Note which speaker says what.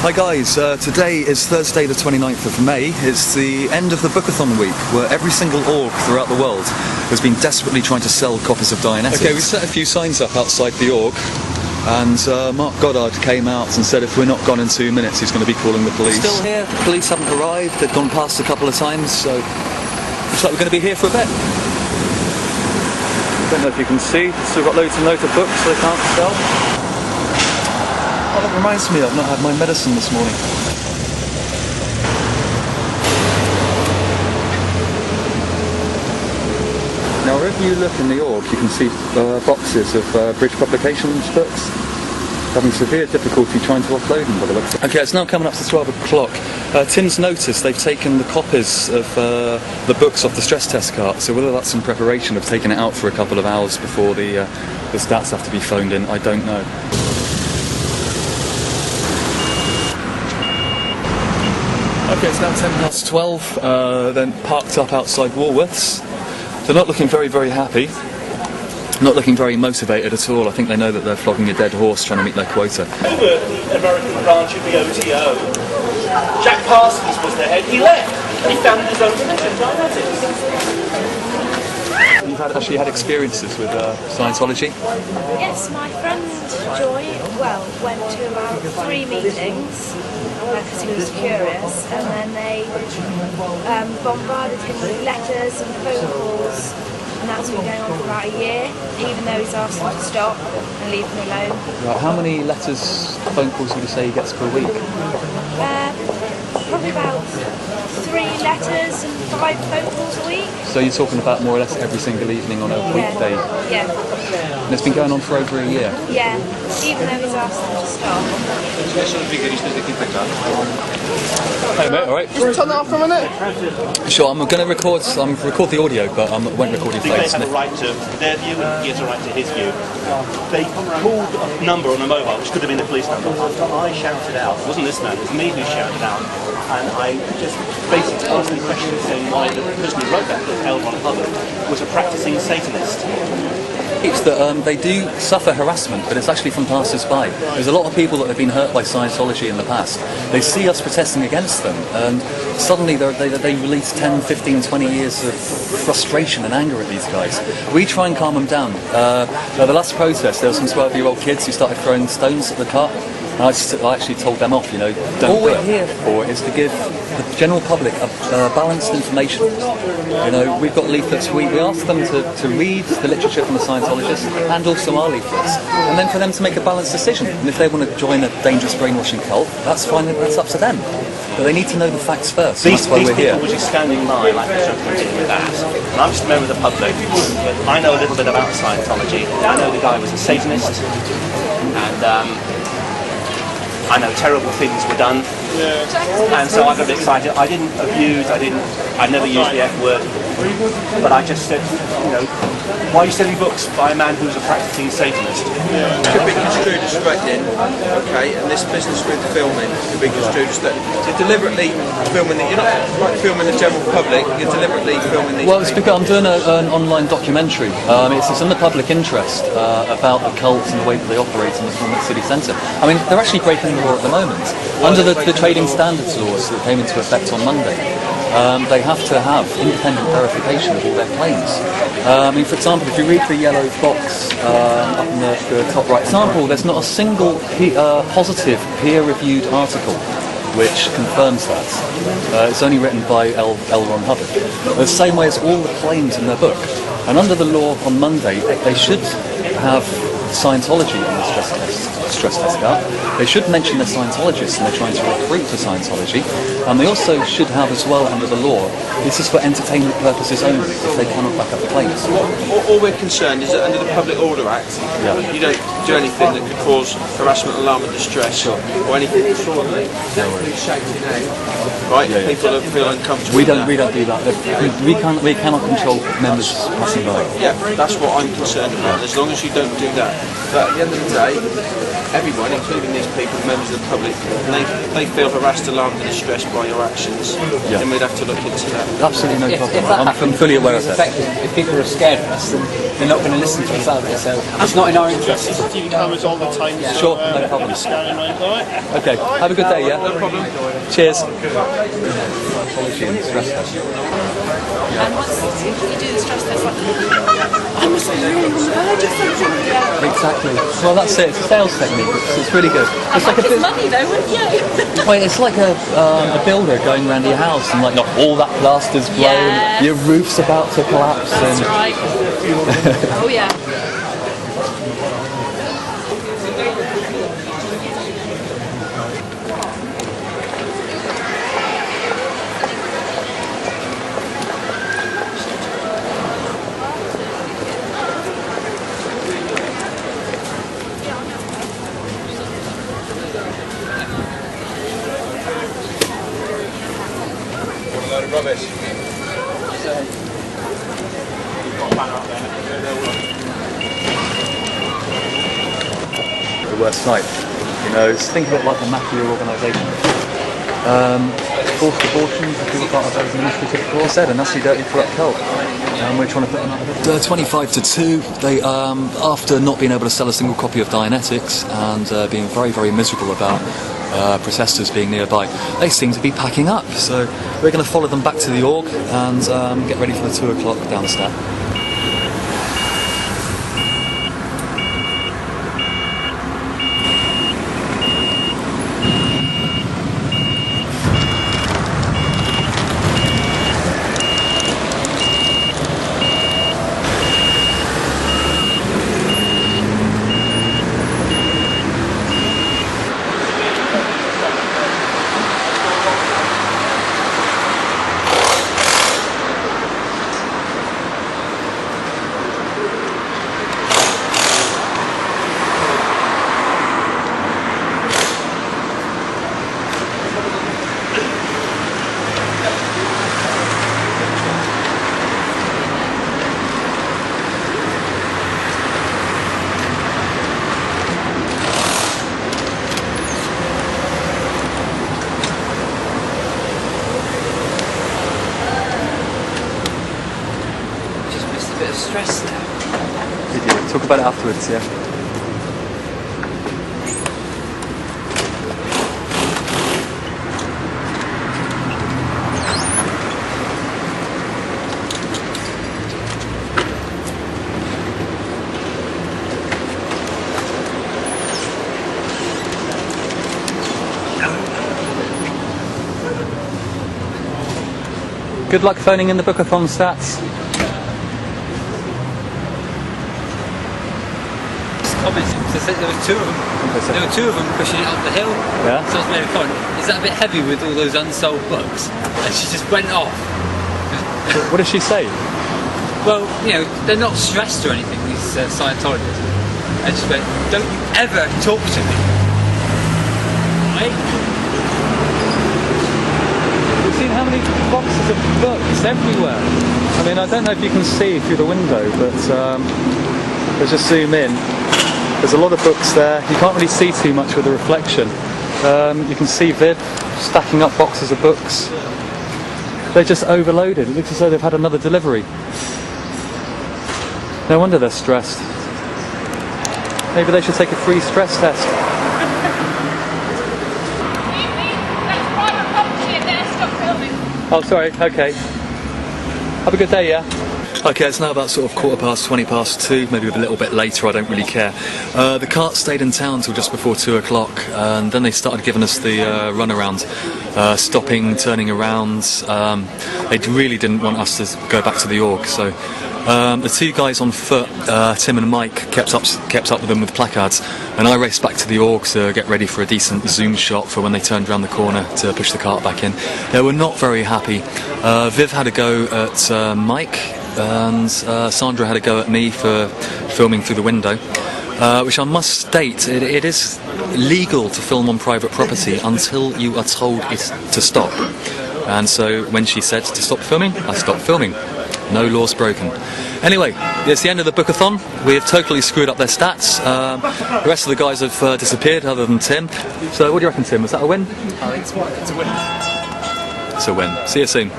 Speaker 1: Hi guys, today is Thursday the 29th of May. It's the end of the Book-a-thon week, where every single org throughout the world has been desperately trying to sell copies of Dianetics. Okay, we set a few signs up outside the org, and Mark Goddard came out and said if we're not gone in 2 minutes he's going to be calling the police. Still here, the police haven't arrived, they've gone past a couple of times, so looks like we're going to be here for a bit. Don't know if you can see, still got loads and loads of books so they can't sell. Oh, that reminds me, I've not had my medicine this morning. Now, if you look in the org, you can see boxes of Bridge Publications books. Having severe difficulty trying to upload them by the looks of it. Okay, it's now coming up to 12 o'clock. Tim's noticed they've taken the copies of the books off the stress test cart, so whether that's in preparation of taking it out for a couple of hours before the stats have to be phoned in, I don't know. Okay, it's now 12:10, then parked up outside Woolworths. They're not looking very, very happy. Not looking very motivated at all. I think they know that they're flogging a dead horse trying to meet their quota.
Speaker 2: Over the American branch of the OTO, Jack Parsons was the head. He left. He founded his own religion, dianetics.
Speaker 1: You've actually had experiences with Scientology?
Speaker 3: Yes, my friend Joy, went to about 3 meetings because he was curious, and then they bombarded him with letters and phone calls, and that's been going on for about a year, even though he's asked them to stop and leave him alone.
Speaker 1: Right, how many letters, phone calls would you say he gets per week?
Speaker 3: Probably about 3 letters and 5 phone calls a week.
Speaker 1: So you're talking about more or less every single evening on a weekday?
Speaker 3: Yeah.
Speaker 1: And it's been going on for over a year?
Speaker 3: Yeah, even though he's asked them to stop.
Speaker 1: Hey mate, alright?
Speaker 4: Just turn that off for a minute.
Speaker 1: Sure, I'm going to record the audio, but I won't record your face.
Speaker 2: They have a right to their view, he has a right to his view. They called a number on a mobile, which could have been a police number. After I shouted out, it wasn't this man, it was me who shouted out, and I just basically asked the question saying why the person who wrote that book, L. Ron Hubbard, was a practicing Satanist.
Speaker 1: It's that they do suffer harassment, but it's actually from passers-by. There's a lot of people that have been hurt by Scientology in the past. They see us protesting against them, and suddenly they release 10, 15, 20 years of frustration and anger at these guys. We try and calm them down. The last protest, there were some 12-year-old kids who started throwing stones at the cart. I actually told them off, don't all we're here for is to give the general public a balanced information. We've got leaflets, we ask them to read the literature from the Scientologists and also our leaflets, and then for them to make a balanced decision. And if they want to join a dangerous brainwashing cult, that's fine, that's up to them. But they need to know the facts first.
Speaker 2: These
Speaker 1: people
Speaker 2: were just standing by like a continue with that. And I'm just a member of the public, but I know a little bit about Scientology. I know the guy was a Satanist, and I know terrible things were done, and so I got a bit excited. I didn't abuse, I never used the F word, but I just said, why are you selling books by a man who's a practicing Satanist?
Speaker 4: It could be construed as threatening, okay, and this business with filming could be construed as that you're deliberately filming it. You're not like filming the general public, you're deliberately filming these.
Speaker 1: Well, it's because I'm doing an online documentary. It's in the public interest about the cults and the way that they operate in the Plymouth city centre. I mean, they're actually breaking the law at the moment. Under the trading standards laws that came into effect on Monday, they have to have independent verification of all their claims. For example, if you read the yellow box up in the top right example, there's not a single positive peer-reviewed article which confirms that. It's only written by L. Ron Hubbard. The same way as all the claims in their book. And under the law on Monday, they should have Scientology in the stress test card. They should mention they're Scientologists and they're trying to recruit to Scientology. And they also should have as well under the law, this is for entertainment purposes only, if they cannot back up the claims.
Speaker 4: All we're concerned is that under the Public Order Act, you don't do anything that could cause harassment, alarm and distress, or anything disorderly. Right? People don't feel uncomfortable.
Speaker 1: We don't do that. We cannot control members passing by.
Speaker 4: Yeah, that's what I'm concerned about. As long as you don't do that, But at the end of the day, everyone, including these people, members of the public, they feel harassed, alarmed and distressed by your actions, then we'd have to look into that.
Speaker 1: Absolutely no problem.
Speaker 5: If that
Speaker 1: I'm
Speaker 5: happens,
Speaker 1: fully aware of
Speaker 5: it's
Speaker 1: that.
Speaker 5: effective. If people are scared of us, then they're not going to listen to us, are they? So it's not in our interest.
Speaker 6: CCTV cameras all the time.
Speaker 5: Yeah.
Speaker 1: Sure, no problem.
Speaker 6: Scanning around, alright?
Speaker 1: Okay, have a good day, yeah?
Speaker 4: No problem.
Speaker 1: Cheers.
Speaker 3: And once you do the stress test, like, I must be really on the verge of something. Yeah.
Speaker 1: Exactly. Well, that's it. It's a sales technique. It's really good. It's like a
Speaker 3: It's money though, wouldn't you?
Speaker 1: Wait, it's like a builder going around your house and like, look, all that plaster's blown,
Speaker 3: Yes.
Speaker 1: your roof's about to collapse.
Speaker 3: That's
Speaker 1: and
Speaker 3: right. Oh yeah.
Speaker 4: Load of rubbish.
Speaker 1: The worst night. You know, think of it like a mafia organisation. Forced abortions, if you were part of those administrative clause said, and that's the dirty corrupt cult. We're trying to put them out of it. 25 to 2, they, after not being able to sell a single copy of Dianetics and being very, very miserable about protesters being nearby, they seem to be packing up. So we're going to follow them back to the org and get ready for the 2 o'clock downstairs.
Speaker 5: Bit of stress now.
Speaker 1: Did you talk about it afterwards? Yeah. Good luck phoning in the Book-a-thon stats.
Speaker 5: There were two of them. There were two of them pushing it up the hill.
Speaker 1: Yeah.
Speaker 5: So I was made a comment. Is that a bit heavy with all those unsold books? And she just went off.
Speaker 1: What did she say?
Speaker 5: Well, you know, they're not stressed or anything, these Scientologists. And she went, don't you ever talk to me. Right?
Speaker 1: We've seen how many boxes of books everywhere. I mean, I don't know if you can see through the window, but let's just zoom in. There's a lot of books there. You can't really see too much with the reflection. You can see Viv stacking up boxes of books. They're just overloaded. It looks as though they've had another delivery. No wonder they're stressed. Maybe they should take a free stress test. Oh, sorry. Okay. Have a good day, yeah? Okay, it's now about sort of 2:15, maybe a little bit later, I don't really care. The cart stayed in town till just before 2 o'clock, and then they started giving us the runaround, stopping, turning around. They really didn't want us to go back to the org, so the two guys on foot, Tim and Mike, kept up with them with placards, and I raced back to the org to get ready for a decent zoom shot for when they turned around the corner to push the cart back in. They were not very happy. Viv had a go at Mike, and Sandra had a go at me for filming through the window, which I must state, it is legal to film on private property until you are told it's to stop. And so when she said to stop filming, I stopped filming. No laws broken. Anyway, it's the end of the Book-a-thon. We have totally screwed up their stats. The rest of the guys have disappeared, other than Tim. So, what do you reckon, Tim? Was that a win?
Speaker 2: I think it's a win.
Speaker 1: It's a win. See you soon.